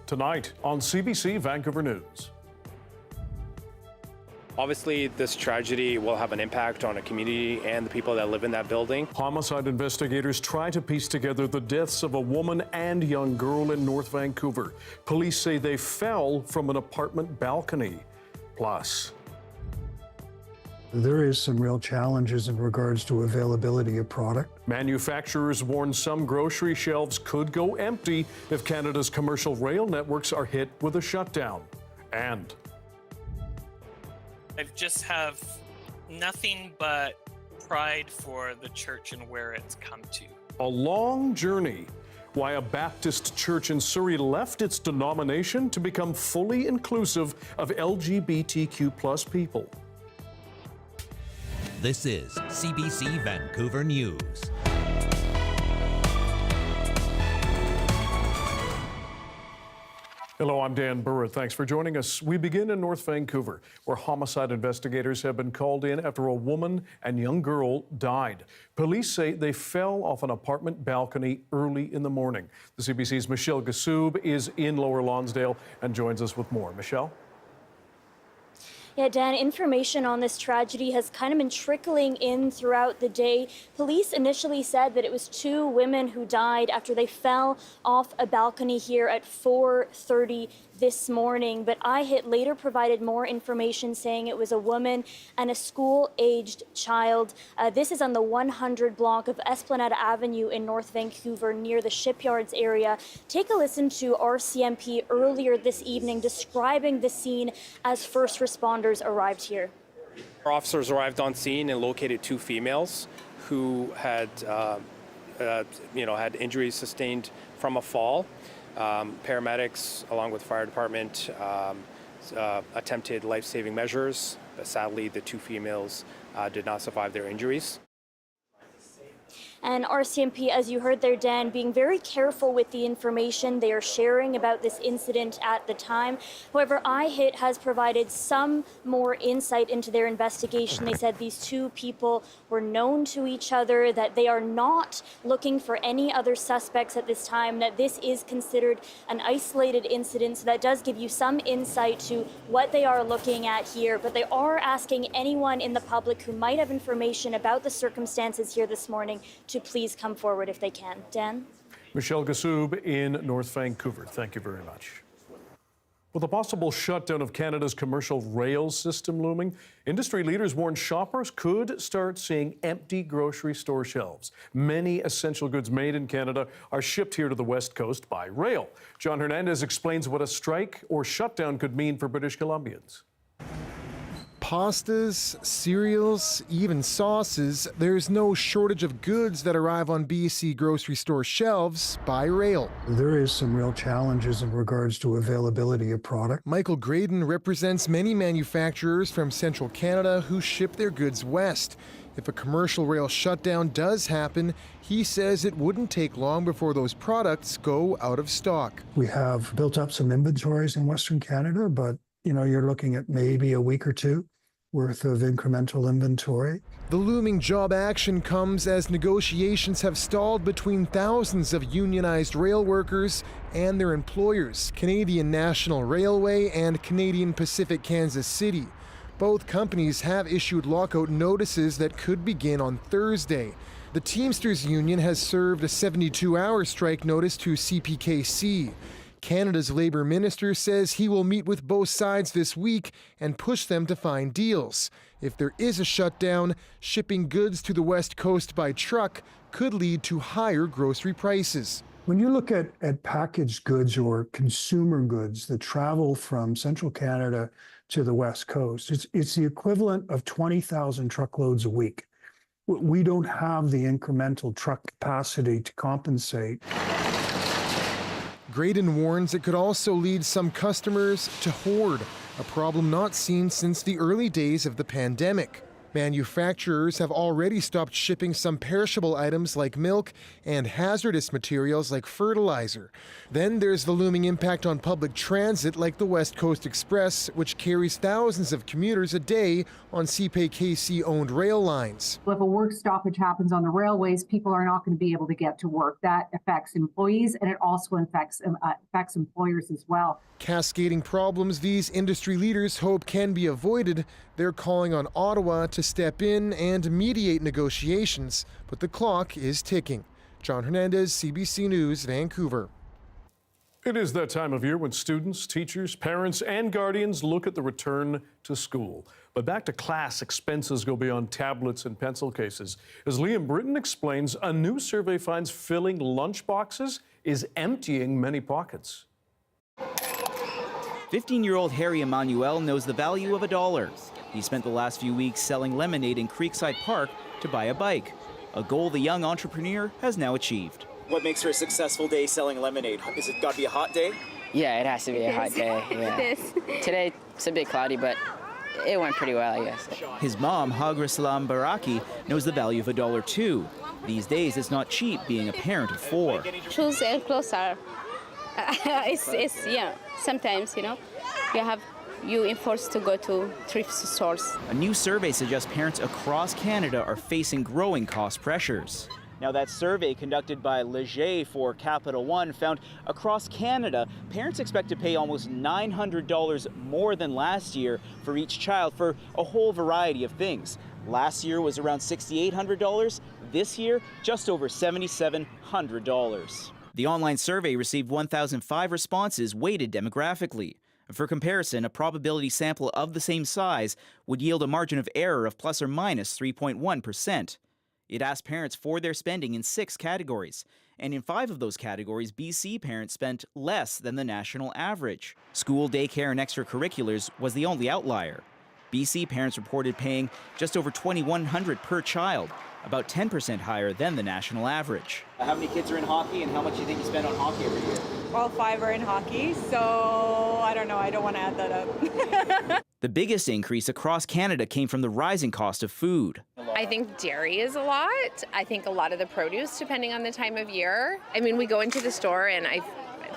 tonight on CBC Vancouver News. Obviously, this tragedy will have an impact on a community and the people that live in that building. Homicide investigators try to piece together the deaths of a woman and young girl in North Vancouver. Police say they fell from an apartment balcony. Plus, there is some real challenges in regards to availability of product. manufacturers warn some grocery shelves could go empty if Canada's commercial rail networks are hit with a shutdown. And I just have nothing but pride for the church and where it's come to. a long journey. Why a Baptist church in Surrey left its denomination to become fully inclusive of LGBTQ+ people. This is CBC Vancouver News. Hello, I'm Dan Burritt. Thanks for joining us. We begin in North Vancouver, where homicide investigators have been called in after a woman and young girl died. Police say they fell off an apartment balcony early in the morning. The CBC's Michelle Gassoub is in Lower Lonsdale and joins us with more. Michelle? Yeah, Dan, information on this tragedy has kind of been trickling in throughout the day. Police initially said that it was two women who died after they fell off a balcony here at 4:30 this morning, but IHIT later provided more information saying it was a woman and a school-aged child. This is on the 100 block of Esplanade Avenue in North Vancouver near the shipyards area. Take a listen to RCMP earlier this evening describing the scene as first responders arrived here. Our officers arrived on scene and located two females who had, had injuries sustained from a fall. Paramedics, along with fire department, attempted life-saving measures. But sadly, the two females did not survive their injuries. And RCMP, as you heard there, Dan, being very careful with the information they are sharing about this incident at the time. However, IHIT has provided some more insight into their investigation. They said these two people were known to each other, that they are not looking for any other suspects at this time, that this is considered an isolated incident. So that does give you some insight to what they are looking at here. But they are asking anyone in the public who might have information about the circumstances here this morning to please come forward if they can. Dan? Michelle Gassoub in North Vancouver. Thank you very much. With a possible shutdown of Canada's commercial rail system looming, industry leaders warn shoppers could start seeing empty grocery store shelves. Many essential goods made in Canada are shipped here to the West Coast by rail. John Hernandez explains what a strike or shutdown could mean for British Columbians. Pastas, cereals, even sauces, there's no shortage of goods that arrive on BC grocery store shelves by rail. There is some real challenges in regards to availability of product. Michael Graydon represents many manufacturers from central Canada who ship their goods west. If a commercial rail shutdown does happen, he says it wouldn't take long before those products go out of stock. We have built up some inventories in Western Canada, but you're looking at maybe a week or two worth of incremental inventory. The looming job action comes as negotiations have stalled between thousands of unionized rail workers and their employers, Canadian National Railway and Canadian Pacific Kansas City. Both companies have issued lockout notices that could begin on Thursday. The Teamsters Union has served a 72-hour strike notice to CPKC. Canada's Labour Minister says he will meet with both sides this week and push them to find deals. If there is a shutdown, shipping goods to the West Coast by truck could lead to higher grocery prices. When you look at packaged goods or consumer goods that travel from central Canada to the West Coast, it's the equivalent of 20,000 truckloads a week. We don't have the incremental truck capacity to compensate. Graydon warns it could also lead some customers to hoard, a problem not seen since the early days of the pandemic. Manufacturers have already stopped shipping some perishable items like milk and hazardous materials like fertilizer. Then there's the looming impact on public transit like the West Coast Express, which carries thousands of commuters a day on CPKC-owned rail lines. If a work stoppage happens on the railways, people are not going to be able to get to work. That affects employees, and it also affects employers as well. Cascading problems these industry leaders hope can be avoided. They're calling on Ottawa to step in and mediate negotiations, but the clock is ticking. John Hernandez, CBC News, Vancouver. It is that time of year when students, teachers, parents, and guardians look at the return to school. But back to class, expenses go beyond tablets and pencil cases. As Liam Britton explains, a new survey finds filling lunch boxes is emptying many pockets. 15-year-old Harry Emmanuel knows the value of $1. He spent the last few weeks selling lemonade in Creekside Park to buy a bike, a goal the young entrepreneur has now achieved. What makes for a successful day selling lemonade? Is it got to be a hot day? Yeah, it has to be a hot day. Yeah. It is. Today it's a bit cloudy, but it went pretty well, I guess. His mom, Hagra Salam Baraki, knows the value of $1 too. These days, it's not cheap being a parent of 4. Shoes and clothes are, yeah, sometimes, you enforced to go to thrift stores. A new survey suggests parents across Canada are facing growing cost pressures. Now, that survey conducted by Leger for Capital One found across Canada, parents expect to pay almost $900 more than last year for each child for a whole variety of things. Last year was around $6,800. This year, just over $7,700. The online survey received 1,005 responses weighted demographically. For comparison, a probability sample of the same size would yield a margin of error of plus or minus 3.1%. It asked parents for their spending in 6 categories, and in 5 of those categories, BC parents spent less than the national average. School, daycare, and extracurriculars was the only outlier. BC parents reported paying just over $2,100 per child, about 10% higher than the national average. How many kids are in hockey, and how much do you think you spend on hockey every year? All 5 are in hockey, so I don't know. I don't want to add that up. The biggest increase across Canada came from the rising cost of food. I think dairy is a lot. I think a lot of the produce, depending on the time of year. I mean, we go into the store and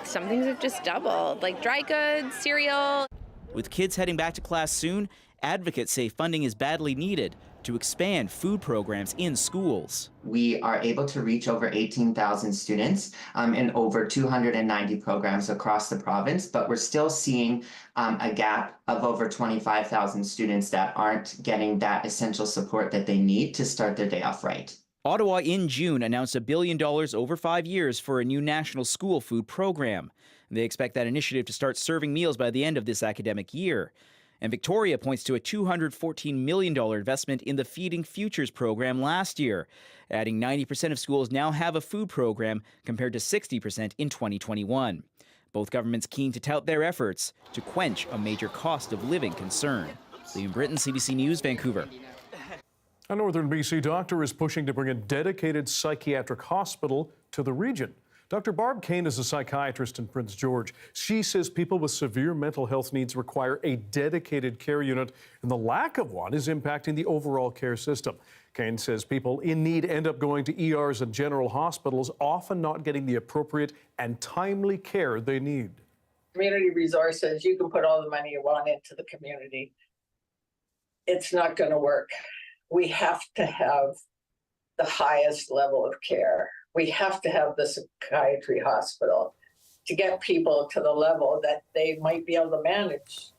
some things have just doubled, like dry goods, cereal. With kids heading back to class soon, advocates say funding is badly needed to expand food programs in schools. We are able to reach over 18,000 students in over 290 programs across the province, but we're still seeing a gap of over 25,000 students that aren't getting that essential support that they need to start their day off right. Ottawa in June announced $1 billion over 5 years for a new national school food program. They expect that initiative to start serving meals by the end of this academic year. And Victoria points to a $214 million investment in the Feeding Futures program last year, adding 90% of schools now have a food program compared to 60% in 2021. Both governments keen to tout their efforts to quench a major cost of living concern. Liam Britton, CBC News, Vancouver. A northern BC doctor is pushing to bring a dedicated psychiatric hospital to the region. Dr. Barb Kane is a psychiatrist in Prince George. She says people with severe mental health needs require a dedicated care unit, and the lack of one is impacting the overall care system. Kane says people in need end up going to ERs and general hospitals, often not getting the appropriate and timely care they need. Community resources, you can put all the money you want into the community. It's not going to work. We have to have the highest level of care. We have to have the psychiatry hospital to get people to the level that they might be able to manage.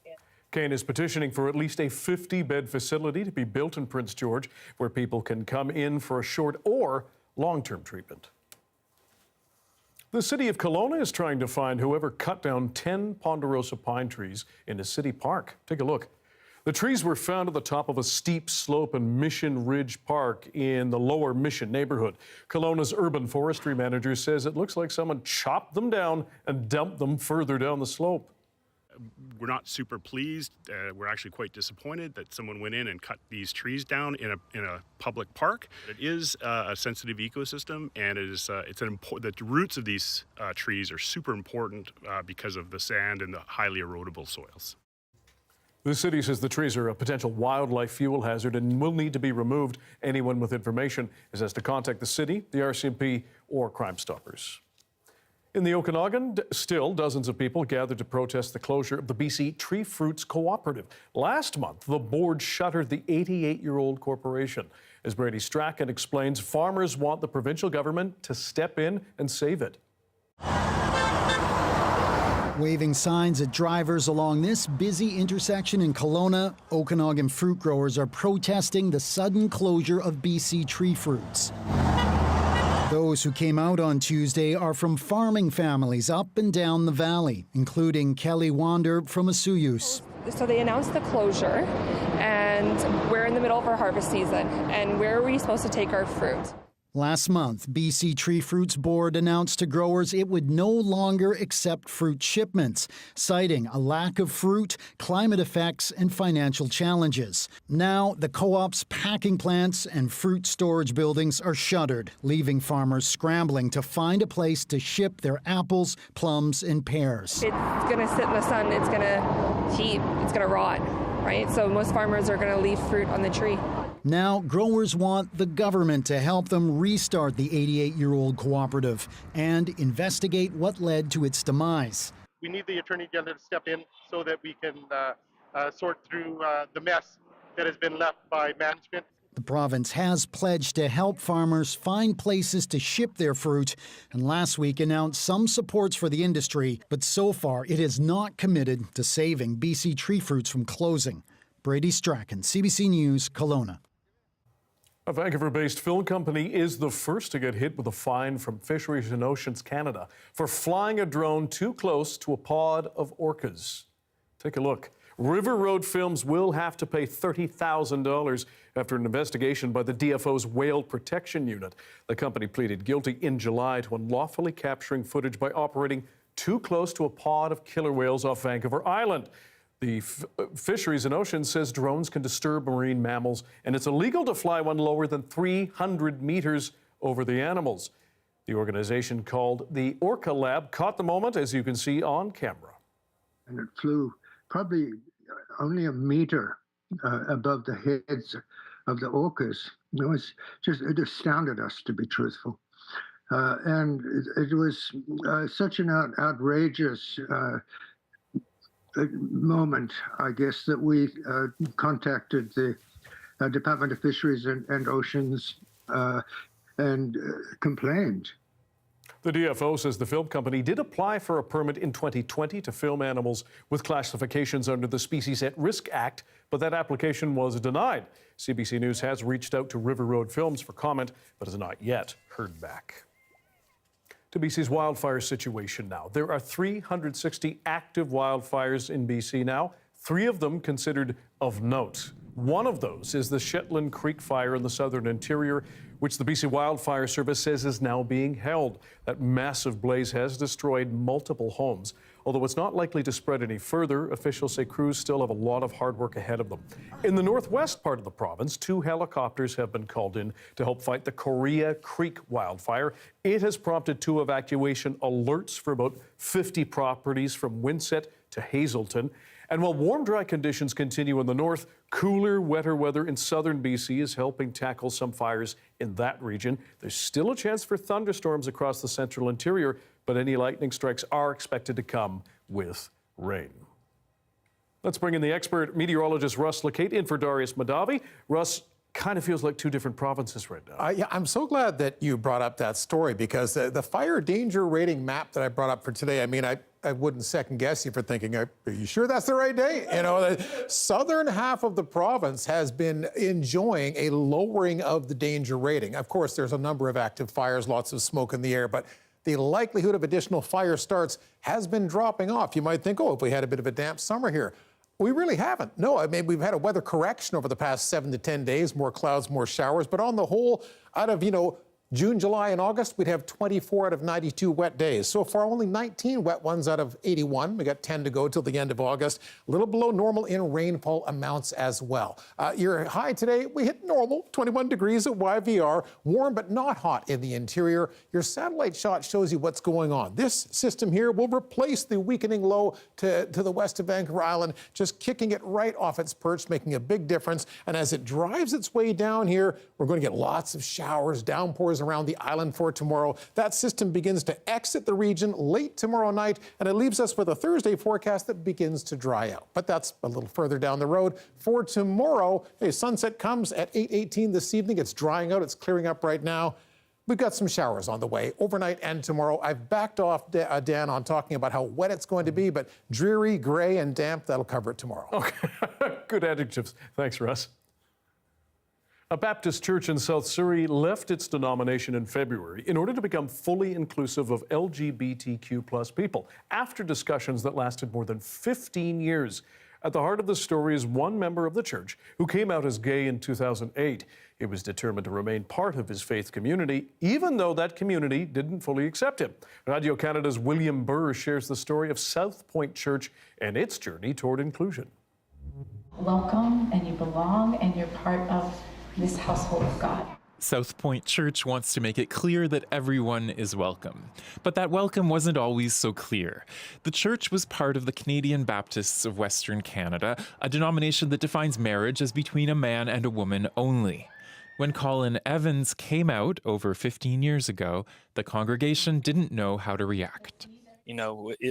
Kane is petitioning for at least a 50-bed facility to be built in Prince George where people can come in for a short or long-term treatment. The city of Kelowna is trying to find whoever cut down 10 ponderosa pine trees in a city park. Take a look. The trees were found at the top of a steep slope in Mission Ridge Park in the Lower Mission neighborhood. Kelowna's urban forestry manager says it looks like someone chopped them down and dumped them further down the slope. We're not super pleased. We're actually quite disappointed that someone went in and cut these trees down in a public park. It is a sensitive ecosystem, and the roots of these trees are super important because of the sand and the highly erodible soils. The city says the trees are a potential wildlife fuel hazard and will need to be removed. Anyone with information is asked to contact the city, the RCMP, or Crime Stoppers. In the Okanagan, still dozens of people gathered to protest the closure of the BC Tree Fruits Cooperative. Last month, the board shuttered the 88-year-old corporation. As Brady Strachan explains, farmers want the provincial government to step in and save it. Waving signs at drivers along this busy intersection in Kelowna, Okanagan fruit growers are protesting the sudden closure of BC Tree Fruits. Those who came out on Tuesday are from farming families up and down the valley, including Kelly Wander from Asuyus. So they announced the closure, and we're in the middle of our harvest season, and where are we supposed to take our fruit? Last month, BC Tree Fruits Board announced to growers it would no longer accept fruit shipments, citing a lack of fruit, climate effects, and financial challenges. Now, the co-op's packing plants and fruit storage buildings are shuttered, leaving farmers scrambling to find a place to ship their apples, plums, and pears. It's going to sit in the sun, it's going to heat, it's going to rot, right? So most farmers are going to leave fruit on the tree. Now, growers want the government to help them restart the 88-year-old cooperative and investigate what led to its demise. We need the Attorney General to step in so that we can sort through the mess that has been left by management. The province has pledged to help farmers find places to ship their fruit, and last week announced some supports for the industry, but so far it has not committed to saving BC Tree Fruits from closing. Brady Strachan, CBC News, Kelowna. A Vancouver-based film company is the first to get hit with a fine from Fisheries and Oceans Canada for flying a drone too close to a pod of orcas. Take a look. River Road Films will have to pay $30,000 after an investigation by the DFO's Whale Protection Unit. The company pleaded guilty in July to unlawfully capturing footage by operating too close to a pod of killer whales off Vancouver Island. The Fisheries and Oceans says drones can disturb marine mammals, and it's illegal to fly one lower than 300 meters over the animals. The organization called the Orca Lab caught the moment, as you can see on camera. And it flew probably only a meter above the heads of the orcas. It astounded us, to be truthful. And it was such an outrageous moment, I guess, that we contacted the Department of Fisheries and Oceans and complained. The DFO says the film company did apply for a permit in 2020 to film animals with classifications under the Species at Risk Act, but that application was denied. CBC News has reached out to River Road Films for comment, but has not yet heard back. To BC's wildfire situation now. There are 360 active wildfires in BC now, 3 of them considered of note. One of those is the Shetland Creek fire in the southern interior, which the BC Wildfire Service says is now being held. That massive blaze has destroyed multiple homes. Although it's not likely to spread any further, officials say crews still have a lot of hard work ahead of them. In the northwest part of the province, 2 helicopters have been called in to help fight the Korea Creek wildfire. It has prompted 2 evacuation alerts for about 50 properties from Winsett to Hazelton. And while warm, dry conditions continue in the north, cooler, wetter weather in southern BC is helping tackle some fires in that region. There's still a chance for thunderstorms across the central interior, but any lightning strikes are expected to come with rain. Let's bring in the expert meteorologist Russ Lacate in for Darius Madavi. Russ, kind of feels like 2 different provinces right now. Yeah, I'm so glad that you brought up that story, because the fire danger rating map that I brought up for today, I mean, I wouldn't second guess you for thinking, are you sure that's the right day? You know, the southern half of the province has been enjoying a lowering of the danger rating. Of course, there's a number of active fires, lots of smoke in the air, but the likelihood of additional fire starts has been dropping off. You might think, oh, if we had a bit of a damp summer here. We really haven't. No, I mean, we've had a weather correction over the past 7 to 10 days, more clouds, more showers, but on the whole, out of, June, July, and August, we'd have 24 out of 92 wet days. So far, only 19 wet ones out of 81. We got 10 to go till the end of August. A little below normal in rainfall amounts as well. Your high today, we hit normal, 21 degrees at YVR. Warm but not hot in the interior. Your satellite shot shows you what's going on. This system here will replace the weakening low to the west of Vancouver Island, just kicking it right off its perch, making a big difference. And as it drives its way down here, we're going to get lots of showers, downpours around the island for tomorrow. That system begins to exit the region late tomorrow night, and it leaves us with a Thursday forecast that begins to dry out. But that's a little further down the road. For tomorrow, sunset comes at 8:18 this evening. It's drying out. It's clearing up right now. We've got some showers on the way overnight and tomorrow. I've backed off, Dan, on talking about how wet it's going to be, but dreary, gray, and damp, that'll cover it tomorrow. Okay, good adjectives. Thanks, Russ. A Baptist church in South Surrey left its denomination in February in order to become fully inclusive of LGBTQ+ people after discussions that lasted more than 15 years. At the heart of the story is one member of the church who came out as gay in 2008. He was determined to remain part of his faith community, even though that community didn't fully accept him. Radio Canada's William Burr shares the story of South Point Church and its journey toward inclusion. Welcome, and you belong, and you're part of this household of God. South Point Church wants to make it clear that everyone is welcome. But that welcome wasn't always so clear. The church was part of the Canadian Baptists of Western Canada, a denomination that defines marriage as between a man and a woman only. When Colin Evans came out over 15 years ago, the congregation didn't know how to react.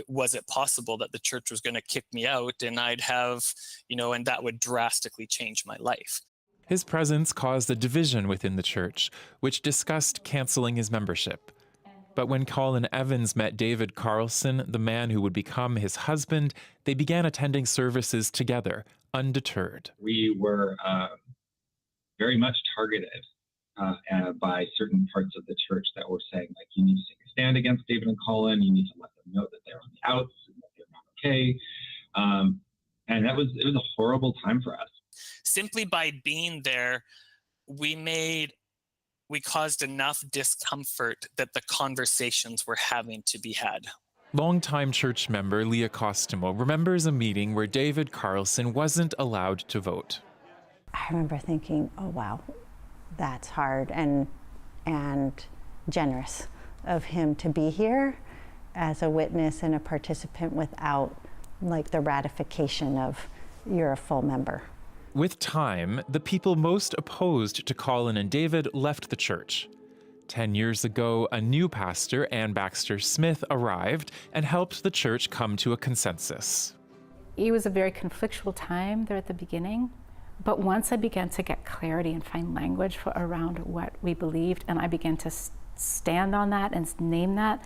Was it possible that the church was going to kick me out and I'd have, and that would drastically change my life? His presence caused a division within the church, which discussed canceling his membership. But when Colin Evans met David Carlson, the man who would become his husband, they began attending services together, undeterred. We were very much targeted by certain parts of the church that were saying, like, you need to take a stand against David and Colin, you need to let them know that they're on the outs and that they're not okay. And it was a horrible time for us. Simply by being there, we caused enough discomfort that the conversations were having to be had. Longtime church member Leah Costumo remembers a meeting where David Carlson wasn't allowed to vote. I remember thinking, oh wow, that's hard and generous of him to be here as a witness and a participant without the ratification of you're a full member. With time, the people most opposed to Colin and David left the church. 10 years ago, a new pastor, Ann Baxter Smith, arrived and helped the church come to a consensus. It was a very conflictual time there at the beginning, but once I began to get clarity and find language around what we believed, and I began to stand on that and name that,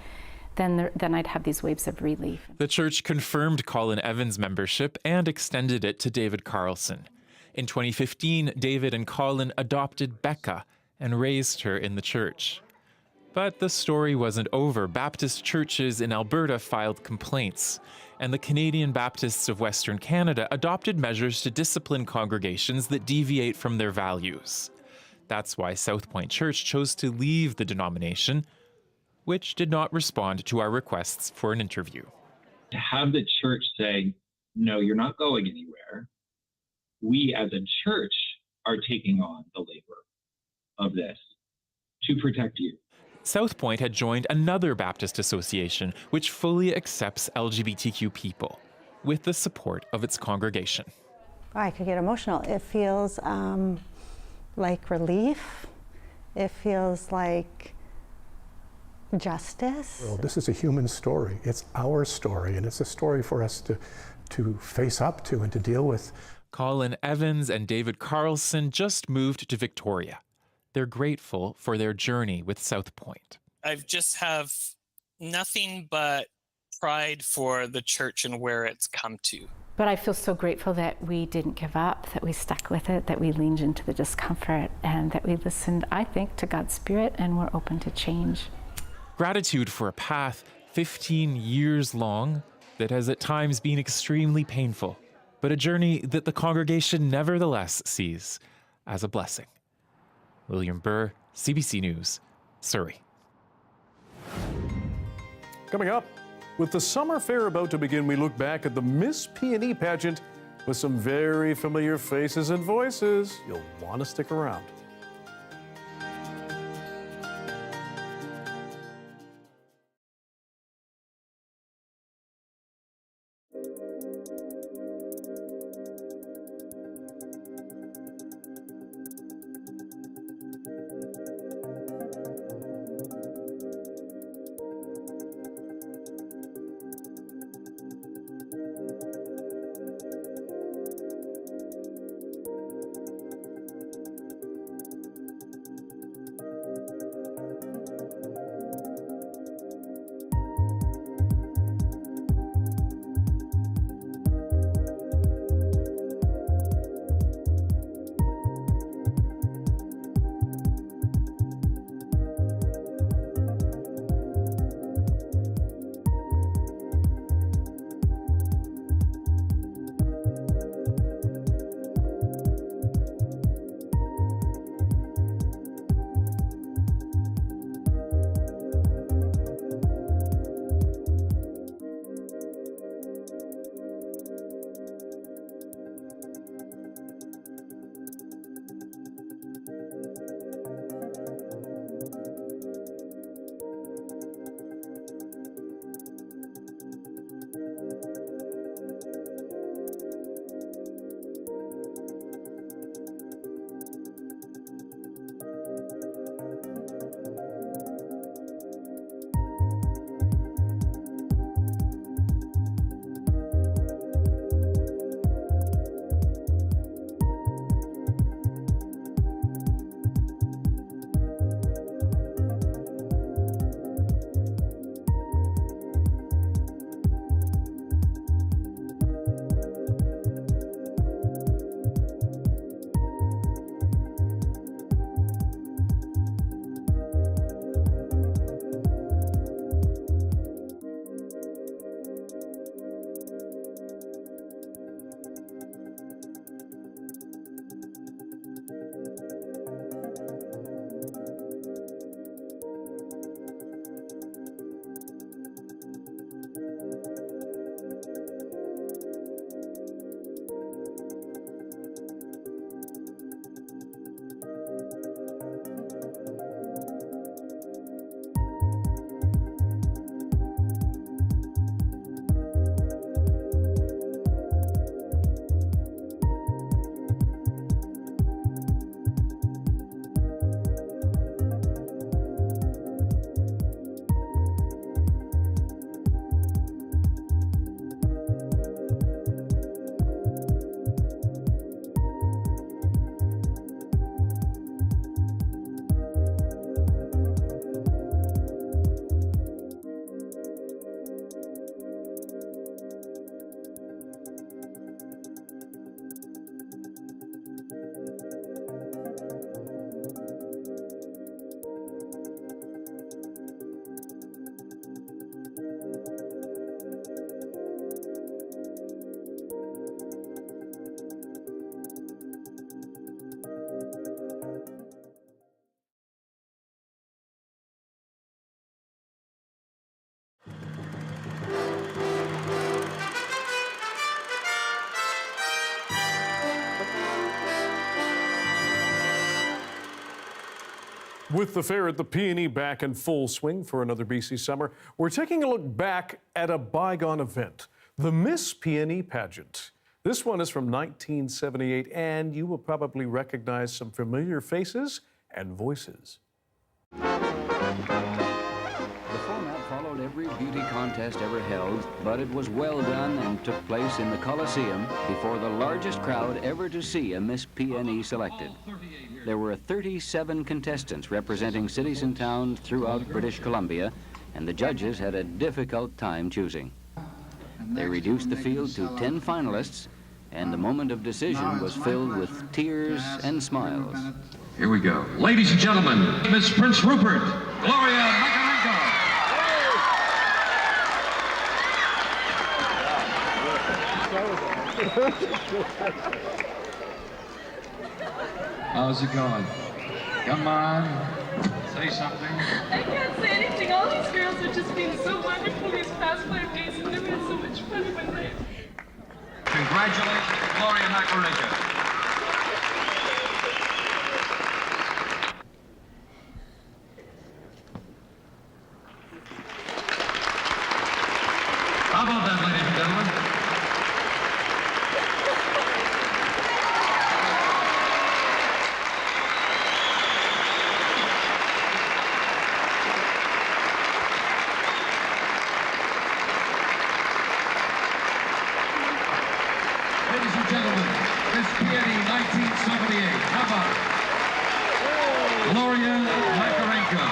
then I'd have these waves of relief. The church confirmed Colin Evans' membership and extended it to David Carlson. In 2015, David and Colin adopted Becca and raised her in the church. But the story wasn't over. Baptist churches in Alberta filed complaints, and the Canadian Baptists of Western Canada adopted measures to discipline congregations that deviate from their values. That's why South Point Church chose to leave the denomination, which did not respond to our requests for an interview. To have the church say, no, you're not going anywhere, we as a church are taking on the labor of this to protect you. South Point had joined another Baptist association which fully accepts LGBTQ people, with the support of its congregation. I could get emotional. It feels like relief. It feels like justice. Well, this is a human story. It's our story, and it's a story for us to face up to and to deal with. Colin Evans and David Carlson just moved to Victoria. They're grateful for their journey with South Point. I just have nothing but pride for the church and where it's come to. But I feel so grateful that we didn't give up, that we stuck with it, that we leaned into the discomfort, and that we listened, I think, to God's Spirit, and we're open to change. Gratitude for a path 15 years long that has at times been extremely painful, but a journey that the congregation nevertheless sees as a blessing. William Burr, CBC News, Surrey. Coming up, with the summer fair about to begin, we look back at the Miss Peony pageant with some very familiar faces and voices. You'll want to stick around. With the fair at the Peony back in full swing for another BC summer, we're taking a look back at a bygone event, the Miss Peony pageant. This one is from 1978, and you will probably recognize some familiar faces and voices. The format followed every beauty contest ever held, but it was well done and took place in the Coliseum before the largest crowd ever to see a Miss Peony selected. There were 37 contestants representing cities and towns throughout British Columbia, and the judges had a difficult time choosing. They reduced the field to 10 finalists, and the moment of decision was filled with tears and smiles. Here we go. Ladies and gentlemen, Miss Prince Rupert, Gloria Makarenko. How's it going? Come on. Say something. I can't say anything. All these girls have just been so wonderful these past 5 days, and they've had so much fun in my life. Congratulations to Gloria Macarenko. How about that, ladies and gentlemen? Ladies and gentlemen, Miss Peony 1978. How about Gloria Macarenko?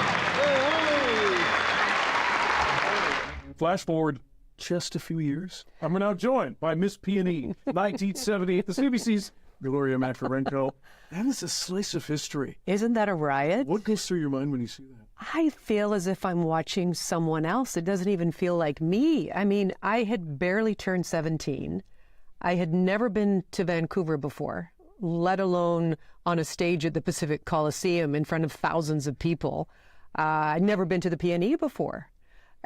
Flash forward just a few years. I'm now joined by Miss Peony 1978, the CBC's Gloria Macarenko. That is a slice of history. Isn't that a riot? What goes through your mind when you see that? I feel as if I'm watching someone else. It doesn't even feel like me. I mean, I had barely turned 17. I had never been to Vancouver before, let alone on a stage at the Pacific Coliseum in front of thousands of people. I'd never been to the PNE before.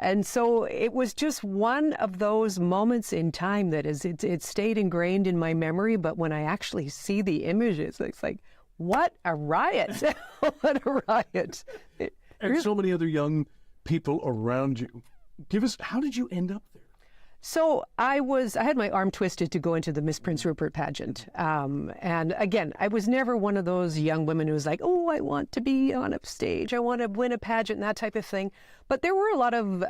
And so it was just one of those moments in time that it stayed ingrained in my memory. But when I actually see the images, it's like, what a riot. What a riot. And so many other young people around you. How did you end up there? So I had my arm twisted to go into the Miss Prince Rupert pageant. And again, I was never one of those young women who was like, oh, I want to be on a stage. I want to win a pageant and that type of thing. But there were a lot of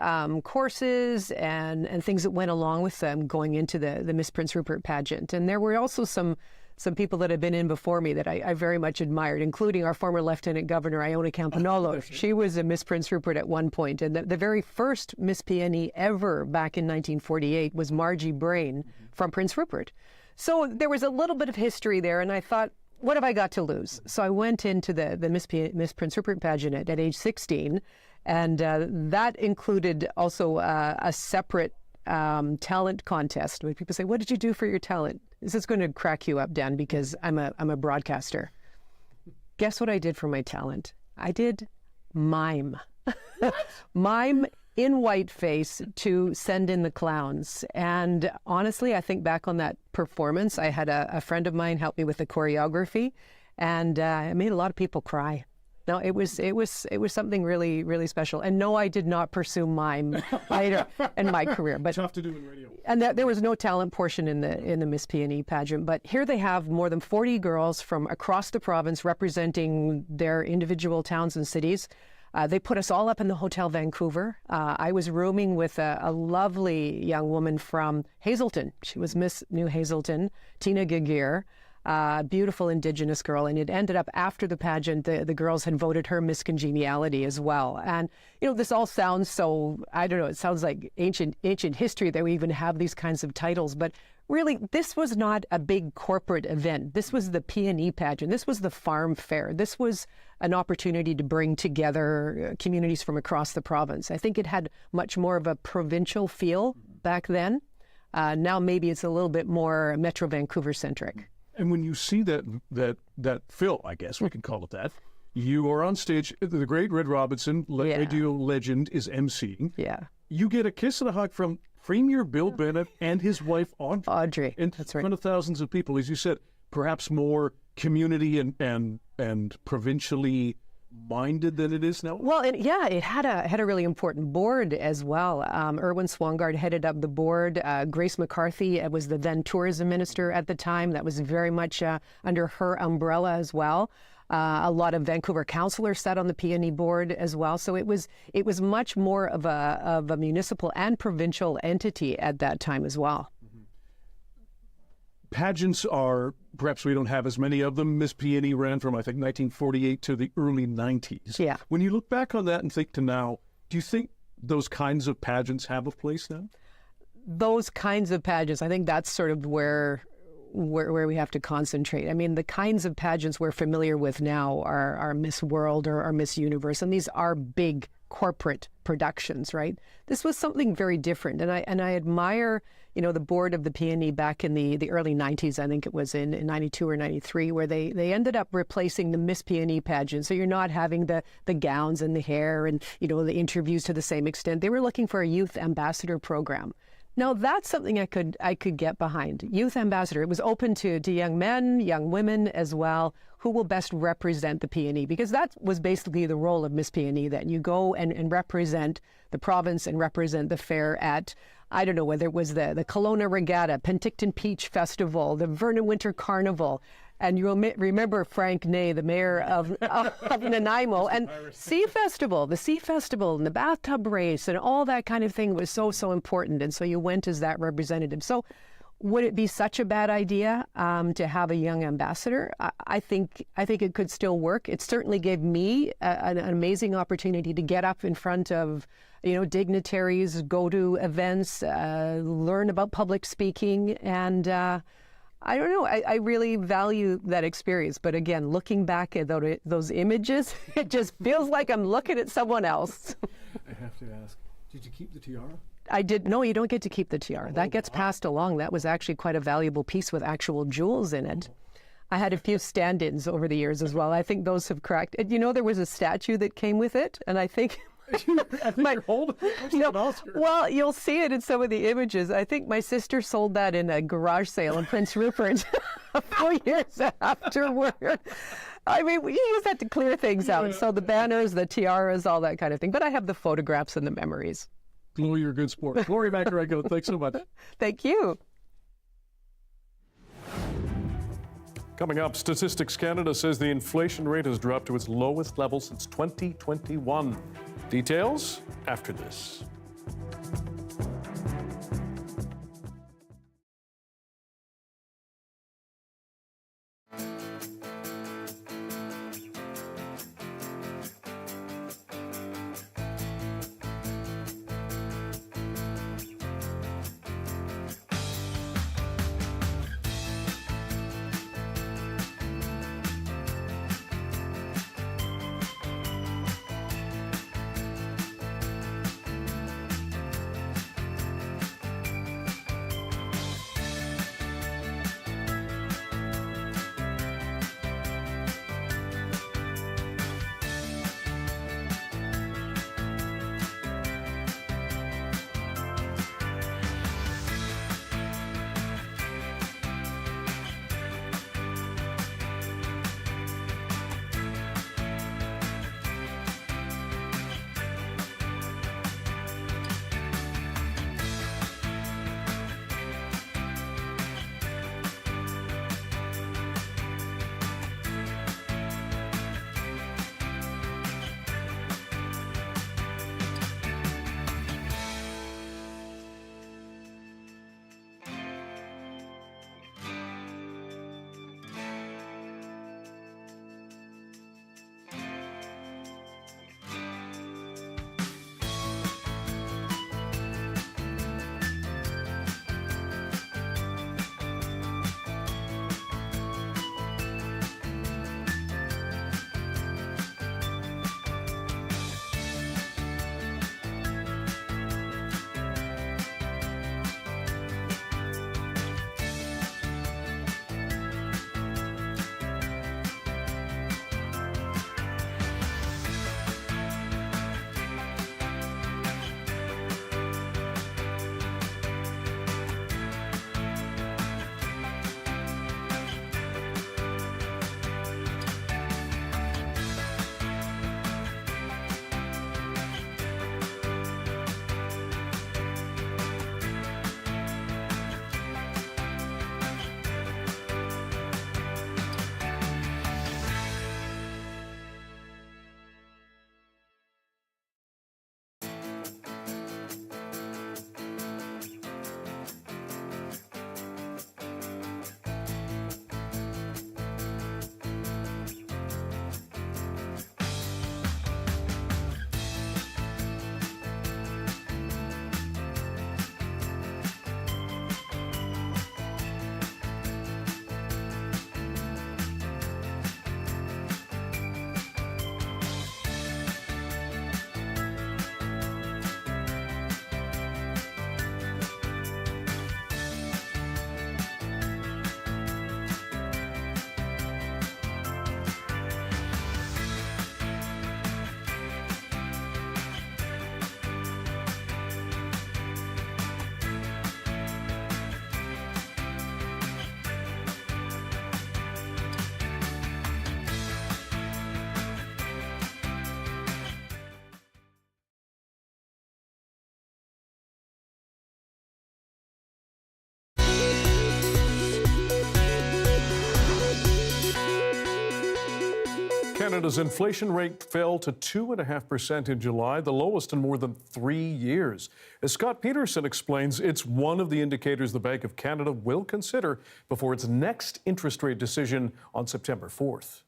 courses and things that went along with them going into the Miss Prince Rupert pageant. And there were also some people that had been in before me that I very much admired, including our former Lieutenant Governor, Iona Campanolo. She was a Miss Prince Rupert at one point. And the very first Miss PNE ever back in 1948 was Margie Brain from Prince Rupert. So there was a little bit of history there, and I thought, what have I got to lose? So I went into the Miss Prince Rupert pageant at age 16, and that included also a separate talent contest where people say, what did you do for your talent? This is going to crack you up, Dan, because I'm a broadcaster. Guess what I did for my talent? I did mime. Mime in whiteface to send in the clowns. And honestly, I think back on that performance, I had a friend of mine help me with the choreography, and it made a lot of people cry. No, it was something really, really special. And no, I did not pursue mime later in my career. But tough to do in radio. And there was no talent portion in the Miss PNE pageant. But here they have more than 40 girls from across the province representing their individual towns and cities. They put us all up in the Hotel Vancouver. I was rooming with a lovely young woman from Hazelton. She was Miss New Hazelton, Tina Gagir. Beautiful Indigenous girl, and it ended up after the pageant, the girls had voted her Miss Congeniality as well. And, this all sounds so, I don't know, it sounds like ancient history that we even have these kinds of titles, but really, this was not a big corporate event. This was the PNE pageant. This was the farm fair. This was an opportunity to bring together communities from across the province. I think it had much more of a provincial feel back then. Now maybe it's a little bit more Metro Vancouver centric. And when you see that film, I guess we can call it that, you are on stage. The great Red Robinson, radio legend, is emceeing. Yeah. You get a kiss and a hug from Premier Bill Bennett and his wife Audrey. In front of thousands of people, as you said, perhaps more community and provincially minded than it is now? Well, it had a really important board as well. Erwin Swangard headed up the board. Grace McCarthy was the then tourism minister at the time. That was very much under her umbrella as well. A lot of Vancouver councillors sat on the PNE board as well. So it was much more of a municipal and provincial entity at that time as well. Pageants are, perhaps we don't have as many of them. Miss PNE ran from, I think, 1948 to the early 90s. Yeah. When you look back on that and think to now, do you think those kinds of pageants have a place now? Those kinds of pageants, I think that's sort of where we have to concentrate. I mean, the kinds of pageants we're familiar with now are Miss World or Miss Universe, and these are big corporate productions, right? This was something very different. And I admire, you know, the board of the PNE back in the early 90s, I think it was in 92 or 93, where they ended up replacing the Miss PNE pageant. So you're not having the gowns and the hair and, you know, the interviews to the same extent. They were looking for a youth ambassador program. Now, that's something I could get behind. Youth ambassador. It was open to young men, young women as well, who will best represent the PNE, because that was basically the role of Miss PNE, that you go and represent the province and represent the fair at, I don't know, whether it was the Kelowna Regatta, Penticton Peach Festival, the Vernon Winter Carnival. And you'll remember Frank Ney, the mayor of Nanaimo, and Sea Festival, the Sea Festival and the bathtub race and all that kind of thing was so important. And so you went as that representative. So would it be such a bad idea to have a young ambassador? I think it could still work. It certainly gave me an amazing opportunity to get up in front of, you know, dignitaries, go to events, learn about public speaking, and I don't know. I really value that experience. But again, looking back at those images, it just feels like I'm looking at someone else. I have to ask, did you keep the tiara? I did. No, you don't get to keep the tiara. That gets passed along. That was actually quite a valuable piece with actual jewels in it. I had a few stand-ins over the years as well. I think those have cracked. And, you know, there was a statue that came with it, and I think you're holding it. Well, you'll see it in some of the images. I think my sister sold that in a garage sale in Prince Rupert a few years afterward. I mean, we just had to clear things out. So the banners, the tiaras, all that kind of thing. But I have the photographs and the memories. Glory, you're a good sport. Glory Macarego, thanks so much. Thank you. Coming up, Statistics Canada says the inflation rate has dropped to its lowest level since 2021. Details after this. Canada's inflation rate fell to 2.5% in July, the lowest in more than 3 years. As Scott Peterson explains, it's one of the indicators the Bank of Canada will consider before its next interest rate decision on September 4th.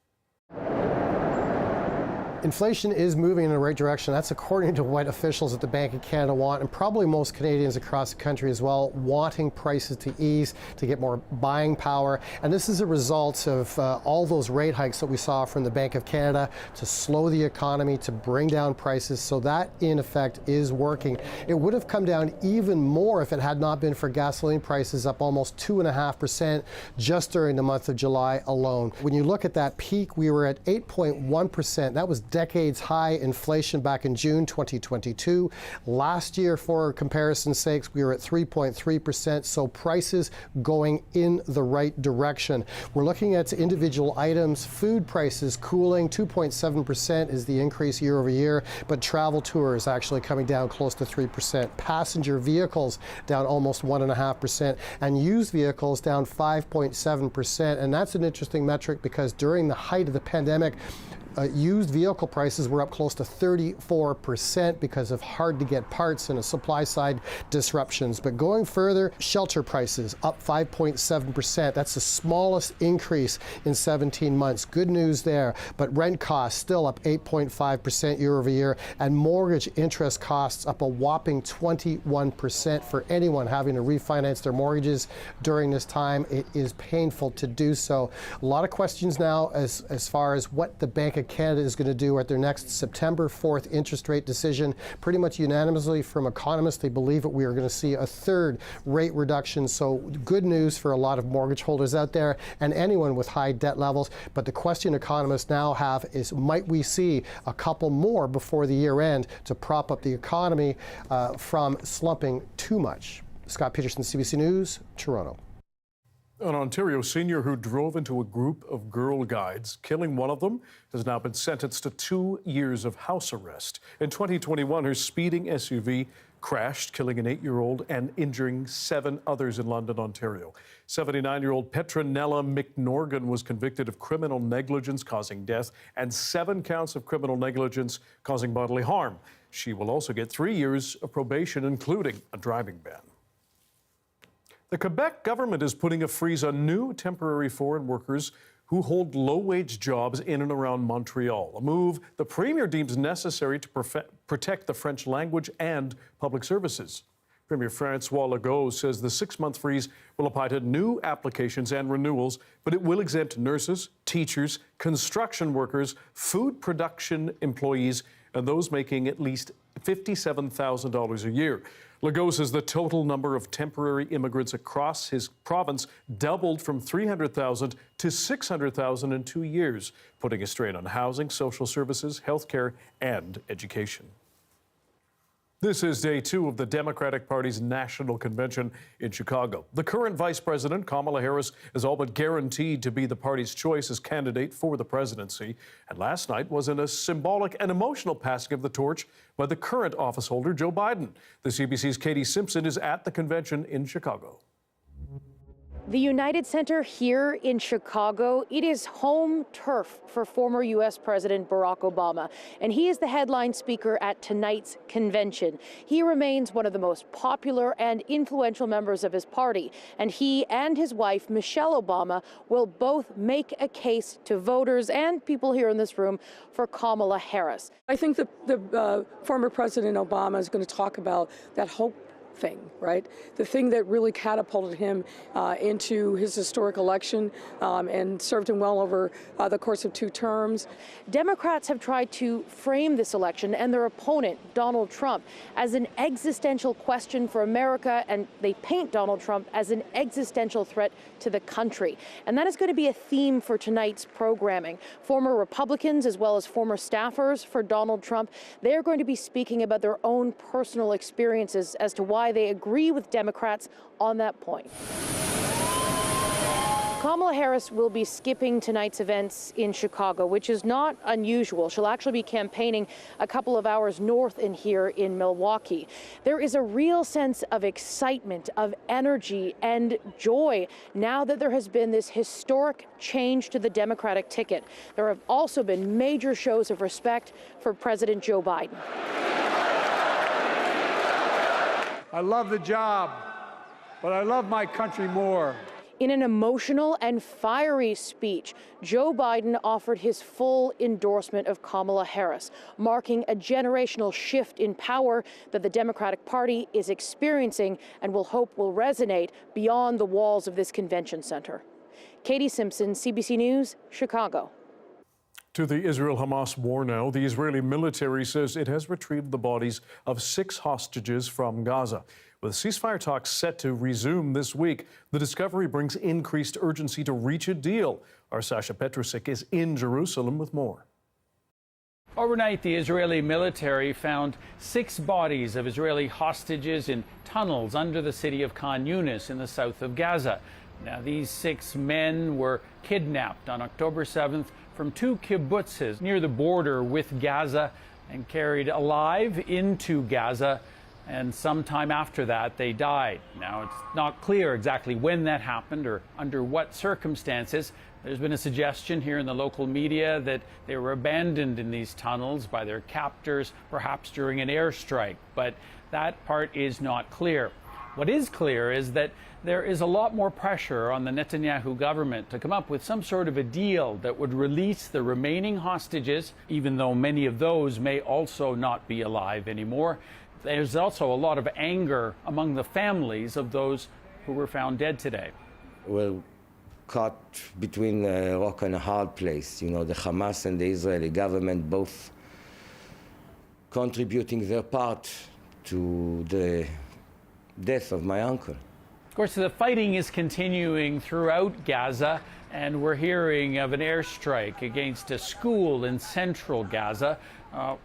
Inflation is moving in the right direction. That's according to what officials at the Bank of Canada want, and probably most Canadians across the country as well, wanting prices to ease, to get more buying power. And this is a result of all those rate hikes that we saw from the Bank of Canada to slow the economy, to bring down prices. So that, in effect, is working. It would have come down even more if it had not been for gasoline prices up almost 2.5% just during the month of July alone. When you look at that peak, we were at 8.1%. That was decades high inflation back in June 2022. Last year, for comparison's sakes, we were at 3.3%, so prices going in the right direction. We're looking at individual items. Food prices cooling, 2.7% is the increase year over year, but travel tours actually coming down close to 3%. Passenger vehicles down almost 1.5%, and used vehicles down 5.7%. And that's an interesting metric because during the height of the pandemic, used vehicle prices were up close to 34% because of hard-to-get parts and supply side disruptions. But going further, shelter prices up 5.7%. That's the smallest increase in 17 months. Good news there. But rent costs still up 8.5% year over year, and mortgage interest costs up a whopping 21% for anyone having to refinance their mortgages during this time. It is painful to do so. A lot of questions now as far as what the Bank of Canada is going to do at their next September 4th interest rate decision. Pretty much unanimously from economists, they believe that we are going to see a third rate reduction. So good news for a lot of mortgage holders out there and anyone with high debt levels. But the question economists now have is, might we see a couple more before the year end to prop up the economy from slumping too much? Scott Peterson, CBC News, Toronto. An Ontario senior who drove into a group of Girl Guides, killing one of them, has now been sentenced to 2 years of house arrest. In 2021, her speeding SUV crashed, killing an 8-year-old and injuring 7 others in London, Ontario. 79-year-old Petronella McNorgan was convicted of criminal negligence causing death and 7 counts of criminal negligence causing bodily harm. She will also get 3 years of probation, including a driving ban. The Quebec government is putting a freeze on new temporary foreign workers who hold low-wage jobs in and around Montreal, a move the Premier deems necessary to protect the French language and public services. Premier Francois Legault says the 6-month freeze will apply to new applications and renewals, but it will exempt nurses, teachers, construction workers, food production employees, and those making at least $57,000 a year. Legault says the total number of temporary immigrants across his province doubled from 300,000 to 600,000 in 2 years, putting a strain on housing, social services, healthcare, and education. This is day 2 of the Democratic Party's National Convention in Chicago. The current Vice President, Kamala Harris, is all but guaranteed to be the party's choice as candidate for the presidency. And last night was in a symbolic and emotional passing of the torch by the current office holder, Joe Biden. The CBC's Katie Simpson is at the convention in Chicago. The United Center here in Chicago, it is home turf for former U.S. President Barack Obama, and he is the headline speaker at tonight's convention. He remains one of the most popular and influential members of his party, and he and his wife, Michelle Obama, will both make a case to voters and people here in this room for Kamala Harris. I think the former President Obama is going to talk about that hope thing, right? The thing that really catapulted him into his historic election and served him well over the course of 2 terms. Democrats have tried to frame this election and their opponent, Donald Trump, as an existential question for America, and they paint Donald Trump as an existential threat to the country. And that is going to be a theme for tonight's programming. Former Republicans, as well as former staffers for Donald Trump, they're going to be speaking about their own personal experiences as to why they agree with Democrats on that point. Kamala Harris will be skipping tonight's events in Chicago, which is not unusual. She'll actually be campaigning a couple of hours north in here in Milwaukee. There is a real sense of excitement, of energy and joy now that there has been this historic change to the Democratic ticket. There have also been major shows of respect for President Joe Biden. I love the job, but I love my country more. In an emotional and fiery speech, Joe Biden offered his full endorsement of Kamala Harris, marking a generational shift in power that the Democratic Party is experiencing and will hope will resonate beyond the walls of this convention center. Katie Simpson, CBC News, Chicago. To the Israel-Hamas war now, the Israeli military says it has retrieved the bodies of 6 hostages from Gaza. With ceasefire talks set to resume this week, the discovery brings increased urgency to reach a deal. Our Sasha Petrusik is in Jerusalem with more. Overnight, the Israeli military found 6 bodies of Israeli hostages in tunnels under the city of Khan Yunis in the south of Gaza. Now, these 6 men were kidnapped on October 7th from 2 kibbutzes near the border with Gaza and carried alive into Gaza. And sometime after that, they died. Now, it's not clear exactly when that happened or under what circumstances. There's been a suggestion here in the local media that they were abandoned in these tunnels by their captors, perhaps during an airstrike. But that part is not clear. What is clear is that there is a lot more pressure on the Netanyahu government to come up with some sort of a deal that would release the remaining hostages, even though many of those may also not be alive anymore. There's also a lot of anger among the families of those who were found dead today. We're caught between a rock and a hard place. You know, the Hamas and the Israeli government both contributing their part to the death of my uncle. Of course, the fighting is continuing throughout Gaza, and we're hearing of an airstrike against a school in central Gaza,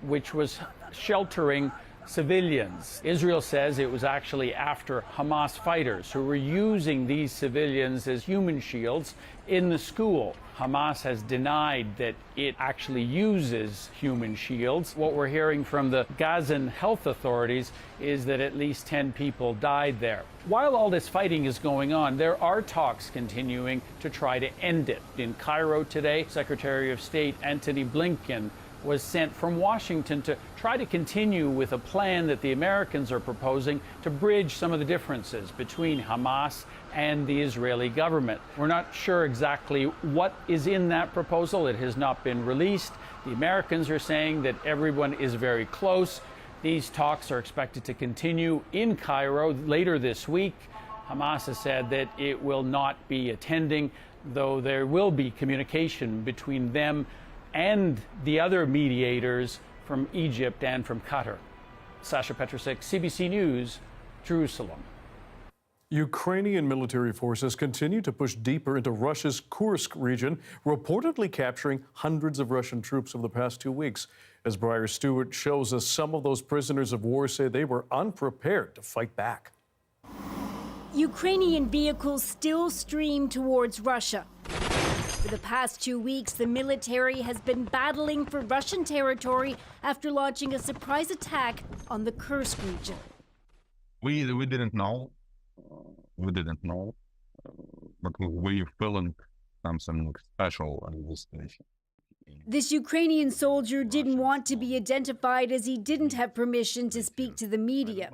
which was sheltering civilians. Israel says it was actually after Hamas fighters who were using these civilians as human shields in the school. Hamas has denied that it actually uses human shields. What we're hearing from the Gazan health authorities is that at least 10 people died there. While all this fighting is going on, there are talks continuing to try to end it. In Cairo today, Secretary of State Antony Blinken was sent from Washington to try to continue with a plan that the Americans are proposing to bridge some of the differences between Hamas and the Israeli government. We're not sure exactly what is in that proposal. It has not been released. The Americans are saying that everyone is very close. These talks are expected to continue in Cairo later this week. Hamas has said that it will not be attending, though there will be communication between them and the other mediators from Egypt and from Qatar. Sasha Petrusik, CBC News, Jerusalem. Ukrainian military forces continue to push deeper into Russia's Kursk region, reportedly capturing hundreds of Russian troops over the past 2 weeks. As Briar Stewart shows us, some of those prisoners of war say they were unprepared to fight back. Ukrainian vehicles still stream towards Russia. For the past 2 weeks, the military has been battling for Russian territory after launching a surprise attack on the Kursk region. We didn't know. But we feeling something special in this station. This Ukrainian soldier didn't want to be identified as he didn't have permission to speak to the media.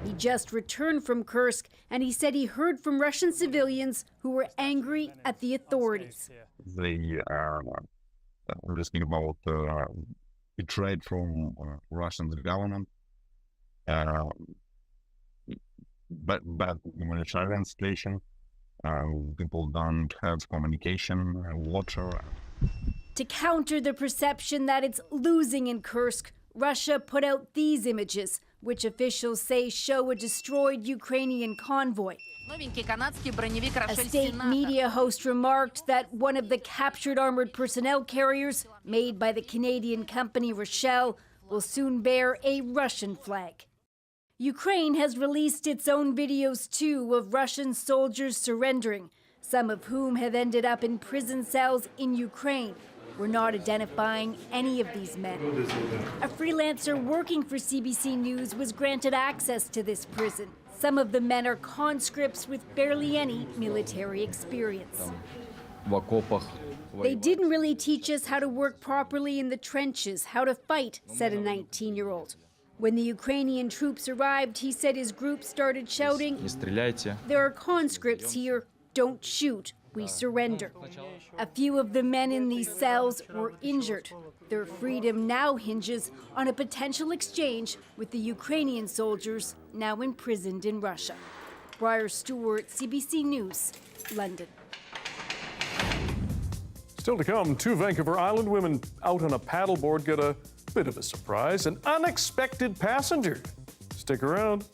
He just returned from Kursk, and he said he heard from Russian civilians who were angry at the authorities. They are listening about betrayed from Russian government. But military installation, people don't have communication, water. To counter the perception that it's losing in Kursk, Russia put out these images, which officials say show a destroyed Ukrainian convoy. A state media host remarked that one of the captured armored personnel carriers, made by the Canadian company Rochelle, will soon bear a Russian flag. Ukraine has released its own videos too of Russian soldiers surrendering. some of whom have ended up in prison cells in Ukraine. We're not identifying any of these men. A freelancer working for CBC News was granted access to this prison. Some of the men are conscripts with barely any military experience. They didn't really teach us how to work properly in the trenches, how to fight, said a 19-year-old. When the Ukrainian troops arrived, he said his group started shouting, "There are conscripts here, don't shoot, we surrender." A few of the men in these cells were injured. Their freedom now hinges on a potential exchange with the Ukrainian soldiers now imprisoned in Russia. Briar Stewart, CBC News, London. Still to come, 2 Vancouver Island women out on a paddleboard get a bit of a surprise, an unexpected passenger. Stick around.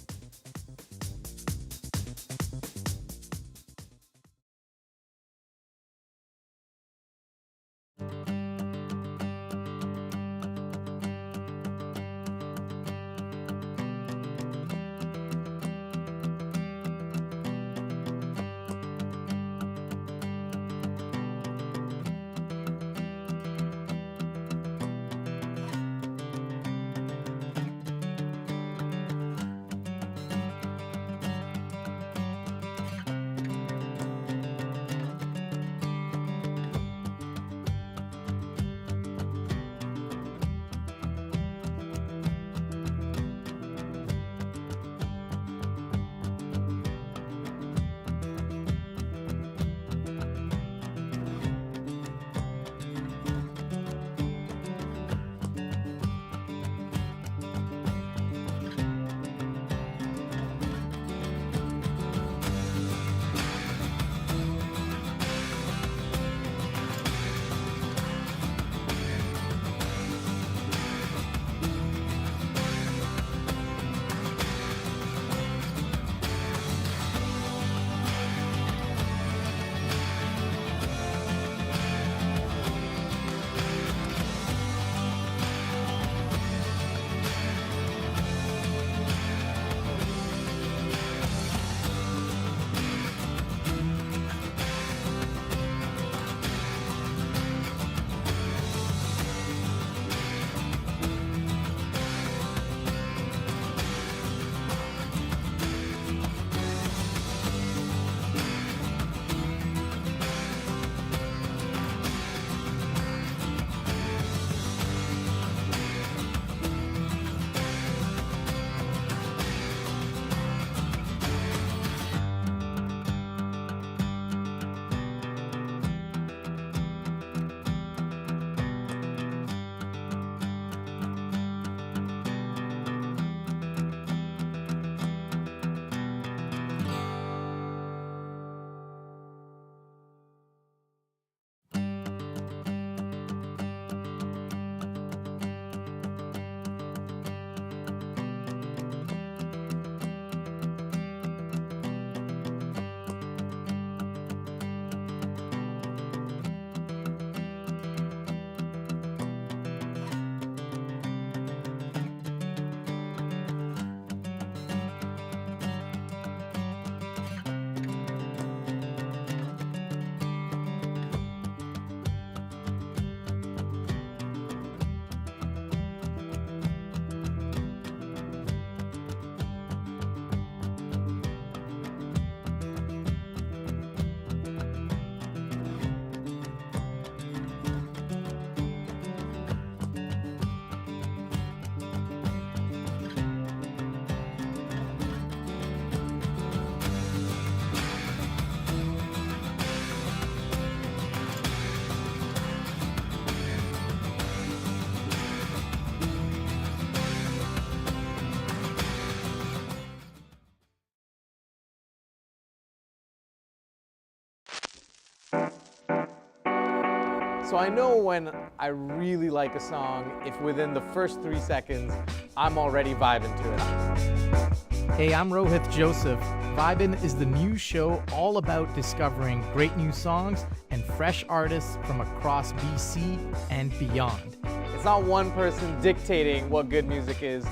So I know when I really like a song, if within the first 3 seconds, I'm already vibing to it. Hey, I'm Rohith Joseph. Vibin' is the new show all about discovering great new songs and fresh artists from across BC and beyond. It's not one person dictating what good music is,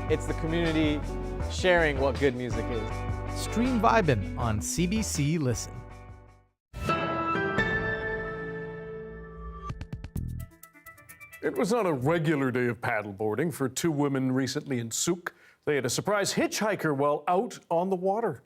it's the community sharing what good music is. Stream Vibin' on CBC Listen. It was not a regular day of paddleboarding for two women recently in Souk. They had a surprise hitchhiker while out on the water.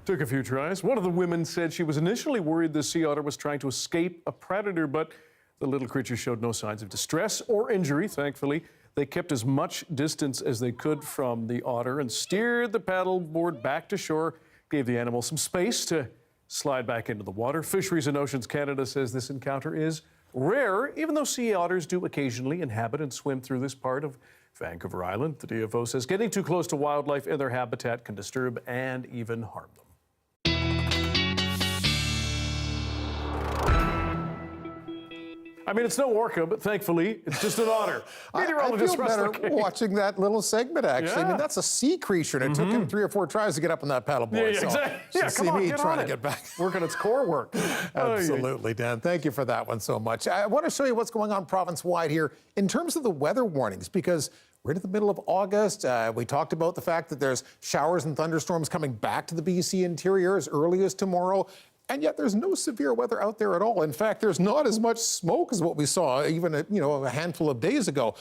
Took a few tries. One of the women said she was initially worried the sea otter was trying to escape a predator, but the little creature showed no signs of distress or injury, thankfully. They kept as much distance as they could from the otter and steered the paddleboard back to shore, gave the animal some space to slide back into the water. Fisheries and Oceans Canada says this encounter is rare, even though sea otters do occasionally inhabit and swim through this part of Vancouver Island. The DFO says getting too close to wildlife in their habitat can disturb and even harm them. I mean, it's no orca, but thankfully, it's just an otter. I feel better watching that little segment, actually. Yeah. I mean, that's a sea creature, and it took him 3 or 4 tries to get up on that paddleboard. Yeah, so exactly. Yeah, see me trying to get back. Working its core work. Absolutely, Dan. Thank you for that one so much. I want to show you what's going on province-wide here in terms of the weather warnings, because we're in the middle of August. We talked about the fact that there's showers and thunderstorms coming back to the BC interior as early as tomorrow. And yet there's no severe weather out there at all. In fact, there's not as much smoke as what we saw even a handful of days ago.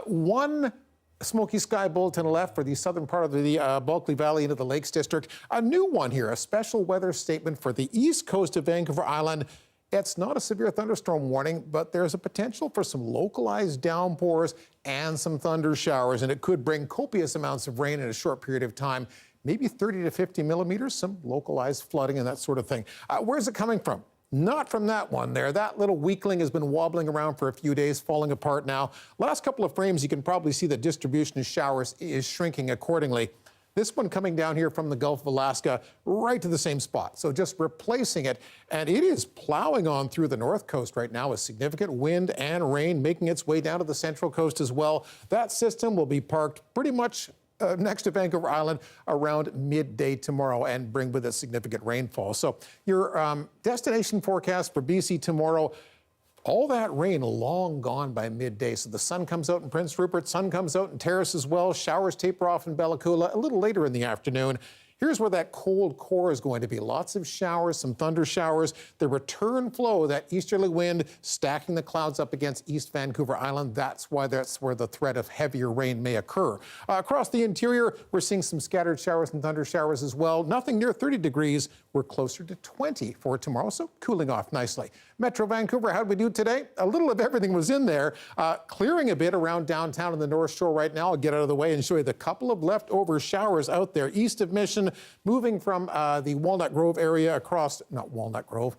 One smoky sky bulletin left for the southern part of the Bulkley Valley into the Lakes District. A new one here, a special weather statement for the east coast of Vancouver Island. It's not a severe thunderstorm warning, but there's a potential for some localized downpours and some thunder showers, and it could bring copious amounts of rain in a short period of time. Maybe 30 to 50 millimeters, some localized flooding and that sort of thing. Where's it coming from? Not from that one there. That little weakling has been wobbling around for a few days, falling apart now. Last couple of frames, you can probably see the distribution of showers is shrinking accordingly. This one coming down here from the Gulf of Alaska right to the same spot. So just replacing it. And it is plowing on through the north coast right now with significant wind and rain making its way down to the central coast as well. That system will be parked pretty much next to Vancouver Island around midday tomorrow and bring with it significant rainfall. So your destination forecast for BC tomorrow, all that rain long gone by midday. So the sun comes out in Prince Rupert, sun comes out in Terrace as well. Showers taper off in Bella Coola a little later in the afternoon. Here's where that cold core is going to be. Lots of showers, some thunder showers. The return flow, that easterly wind stacking the clouds up against East Vancouver Island. That's where the threat of heavier rain may occur. Across the interior, we're seeing some scattered showers and thunder showers as well. Nothing near 30 degrees. We're closer to 20 for tomorrow, so cooling off nicely. Metro Vancouver, how did we do today? A little of everything was in there. Clearing a bit around downtown and the North Shore right now. I'll get out of the way and show you the couple of leftover showers out there east of Mission, moving from the Walnut Grove area across, not Walnut Grove,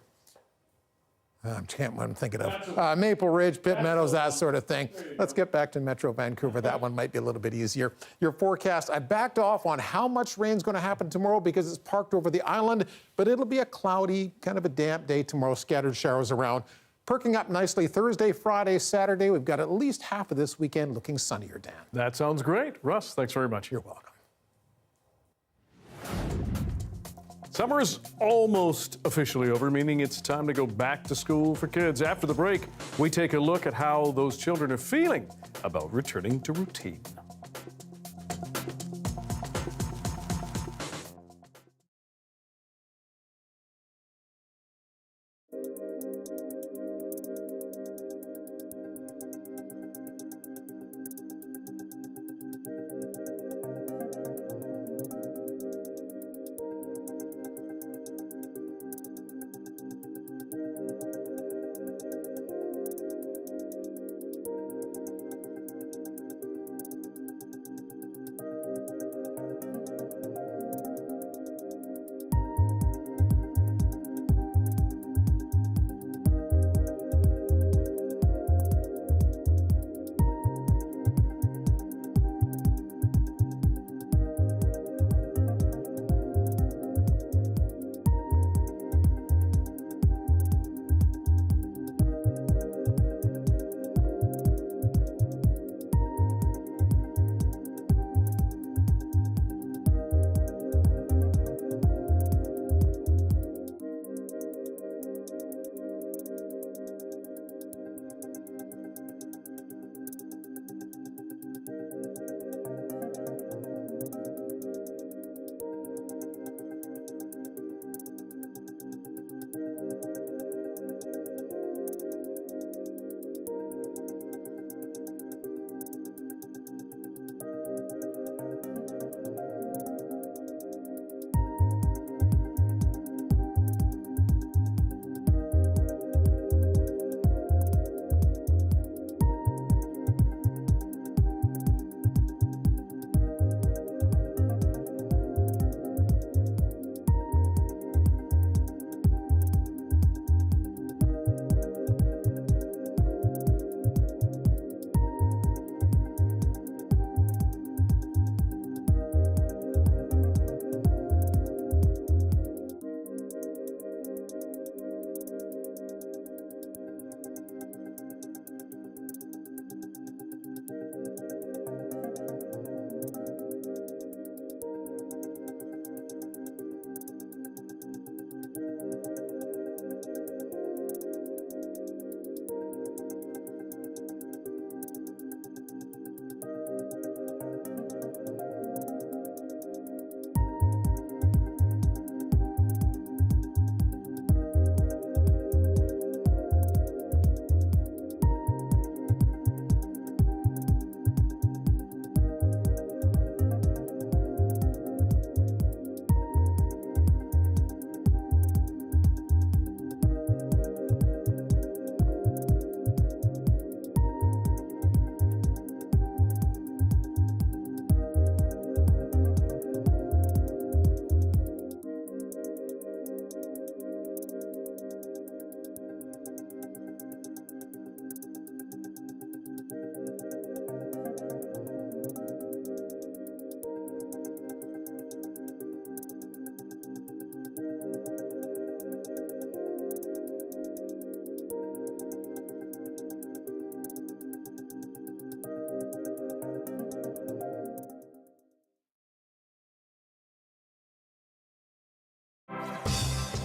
I can't what I'm thinking of. Maple Ridge, Pitt Meadows, that sort of thing. Let's get back to Metro Vancouver. That one might be a little bit easier. Your forecast, I backed off on how much rain's going to happen tomorrow because it's parked over the island, but it'll be a cloudy, kind of a damp day tomorrow, scattered showers around. Perking up nicely Thursday, Friday, Saturday. We've got at least half of this weekend looking sunnier, Dan. That sounds great. Russ, thanks very much. You're welcome. Summer is almost officially over, meaning it's time to go back to school for kids. After the break, we take a look at how those children are feeling about returning to routine.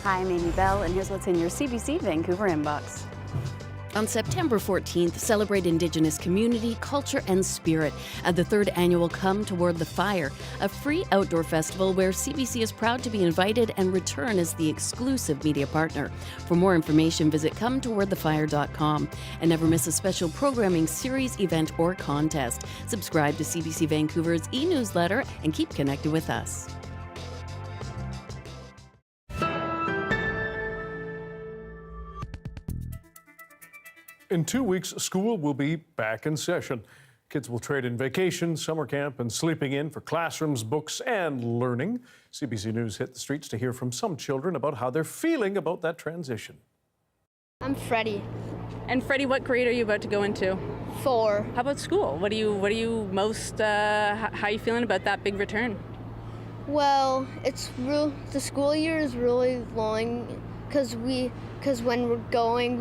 Hi, I'm Amy Bell, and here's what's in your CBC Vancouver inbox. On September 14th, celebrate Indigenous community, culture, and spirit at the 3rd annual Come Toward the Fire, a free outdoor festival where CBC is proud to be invited and return as the exclusive media partner. For more information, visit cometowardthefire.com. And never miss a special programming series, event, or contest. Subscribe to CBC Vancouver's e-newsletter and keep connected with us. In 2 weeks, school will be back in session. Kids will trade in vacation, summer camp, and sleeping in for classrooms, books, and learning. CBC News hit the streets to hear from some children about how they're feeling about that transition. I'm Freddie. And Freddie, what grade are you about to go into? 4. How about school? What are you most, how are you feeling about that big return? Well, the school year is really long because when we're going,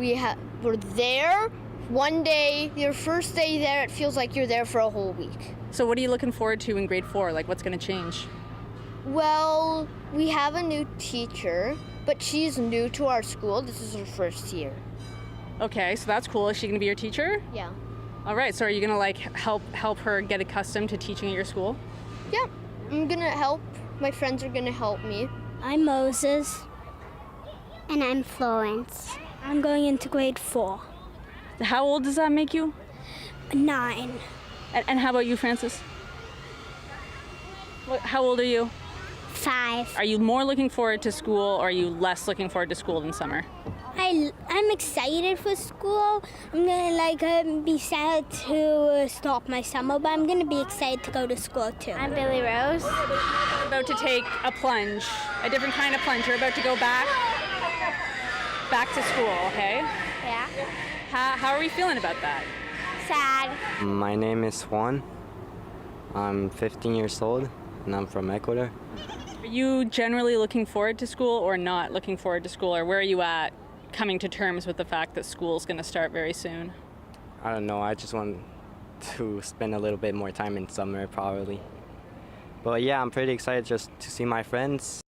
we're there one day, your first day there, it feels like you're there for a whole week. So what are you looking forward to in grade 4? Like, what's going to change? Well, we have a new teacher, but she's new to our school. This is her first year. Okay, so that's cool. Is she going to be your teacher? Yeah. All right, so are you going to like help her get accustomed to teaching at your school? Yeah, I'm going to help. My friends are going to help me. I'm Moses. And I'm Florence. I'm going into grade 4. How old does that make you? 9. And how about you, Francis? How old are you? 5. Are you more looking forward to school, or are you less looking forward to school than summer? I'm excited for school. I'm gonna be sad to stop my summer, but I'm gonna be excited to go to school too. I'm Billy Rose. You're about to take a plunge, a different kind of plunge. You're about to go back to school, okay? Yeah. How are we feeling about that? Sad. My name is Juan. I'm 15 years old, and I'm from Ecuador. Are you generally looking forward to school or not looking forward to school, or where are you at coming to terms with the fact that school's going to start very soon? I don't know. I just want to spend a little bit more time in summer, probably. But yeah, I'm pretty excited just to see my friends.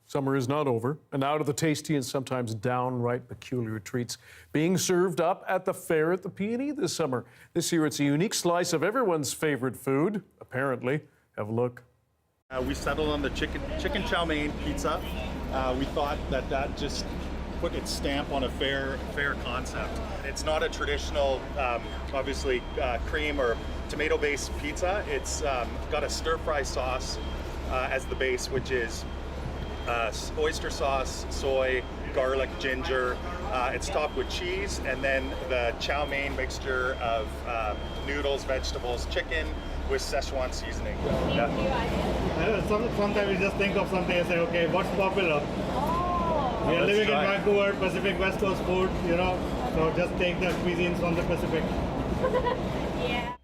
Summer is not over, and now to the tasty and sometimes downright peculiar treats being served up at the fair at the P&E this summer. This year, it's a unique slice of everyone's favorite food, apparently. Have a look. We settled on the chicken chow mein pizza. We thought that just put its stamp on a fair concept. It's not a traditional, obviously, cream or tomato-based pizza. It's got a stir-fry sauce as the base, which is oyster sauce, soy, garlic, ginger. It's topped with cheese, and then the chow mein mixture of noodles, vegetables, chicken with Szechuan seasoning. Yeah. Sometimes we just think of something and say, okay, what's popular? We are living in Vancouver, Pacific West Coast food, so just take the cuisines from the Pacific. Yeah.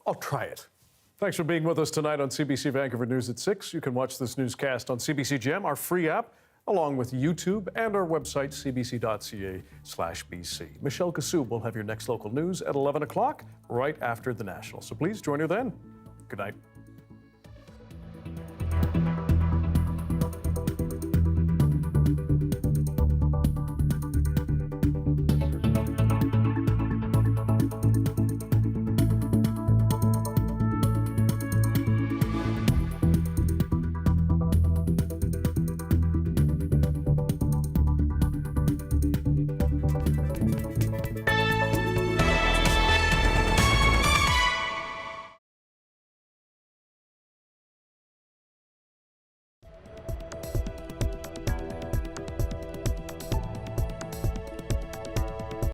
I'll try it. Thanks for being with us tonight on CBC Vancouver News at 6. You can watch this newscast on CBC Gem, our free app, along with YouTube and our website, cbc.ca/BC. Michelle Kassoub will have your next local news at 11 o'clock, right after the National. So please join her then. Good night.